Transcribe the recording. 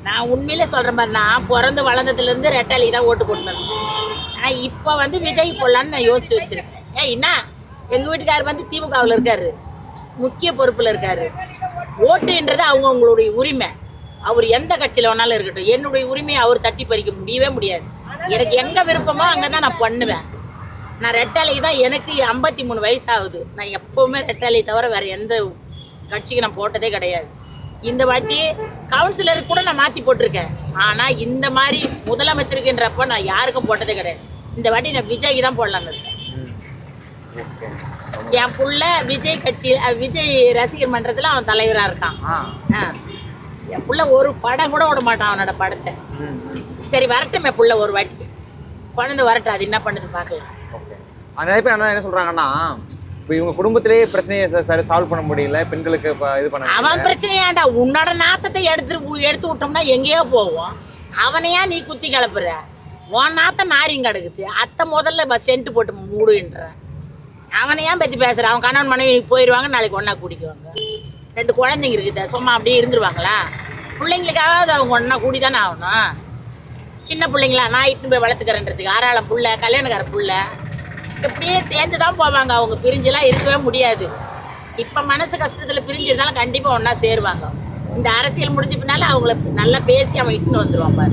நான் உண்மையில சொல்கிறேன் பாரு, நான் பிறந்து வளர்ந்ததுலேருந்து ரெட்டாளி தான் ஓட்டு போட்டுனது. ஆனால் இப்போ வந்து விஜய் போடலான்னு நான் யோசிச்சு வச்சுருக்கேன். என்ன எங்கள் வீட்டுக்காரர் வந்து திமுகவில் இருக்காரு, முக்கிய பொறுப்பில் இருக்காரு. ஓட்டுன்றது அவங்களுடைய உரிமை. அவர் எந்த கட்சியில் வேணாலும் இருக்கட்டும், என்னுடைய உரிமையை அவர் தட்டி பறிக்க முடியவே முடியாது. எனக்கு எங்கே விருப்பமோ அங்கே தான் நான் பண்ணுவேன். நான் ரெட்டாளி தான். எனக்கு 53 வயசு ஆகுது. நான் எப்போவுமே ரெட்டாளி தவிர வேறு எந்த கட்சிக்கு நான் போட்டதே கிடையாது. இந்த வாட்டி கவுன்சிலருக்கு கூட நான் மாற்றி போட்டிருக்கேன். ஆனால் இந்த மாதிரி முதலமைச்சருக்குன்றப்போ நான் யாருக்கும் போட்டதே கிடையாது. இந்த வாட்டி நான் விஜய்க்கு தான் போடலான்னு இருக்கேன். என் புள்ள விஜய் கட்சி, விஜய் ரசிகர் மன்றத்தில் அவன் தலைவராக இருக்கான். என் புள்ள ஒரு படம் கூட விட மாட்டான் அவனோட படத்தை. சரி வரட்டும், என் புள்ள ஒரு வாட்டி குழந்தை வரட்டும், அது என்ன பண்ணுது பார்க்கலாம். நிறைய பேர் என்ன சொல்றாங்கன்னா, இப்போ இவங்க குடும்பத்திலேயே பிரச்சனையை சால்வ் பண்ண முடியல, பெண்களுக்கு இது பண்ண அவன் பிரச்சனையாண்டா. உன்னோட நாத்தத்தை எடுத்து விட்டோம்னா எங்கேயோ போவோம். அவனையா நீ குத்தி கிளப்புற? உன் நாத்த நாரிங்க கிடக்குது. அத்தை முதல்ல சென்ட் போட்டு மூடுன்ற அவனையா பற்றி பேசுற? அவன் கணவன் மனைவி போயிடுவாங்க, நாளைக்கு ஒன்றா குடிக்குவாங்க. 2 குழந்தைங்க இருக்குது, சும்மா அப்படியே இருந்துருவாங்களா? பிள்ளைங்களுக்காவது அவங்க ஒன்றா கூடி தானே ஆகணும். சின்ன பிள்ளைங்களா நான் இட்டுன்னு போய் வளர்த்துக்கிறேன்றதுக்கு ஆறாளம் புள்ள, கல்யாணக்கார புள்ள இப்படியே சேர்ந்து தான் போவாங்க. அவங்க பிரிஞ்செல்லாம் இருக்கவே முடியாது. இப்போ மனசு கஷ்டத்தில் பிரிஞ்சிருந்தாலும் கண்டிப்பாக ஒன்றா சேருவாங்க. இந்த அரசியல் முடிஞ்ச பின்னால அவங்கள நல்லா பேசி அவன் இட்டுன்னு வந்துடுவான் பாரு.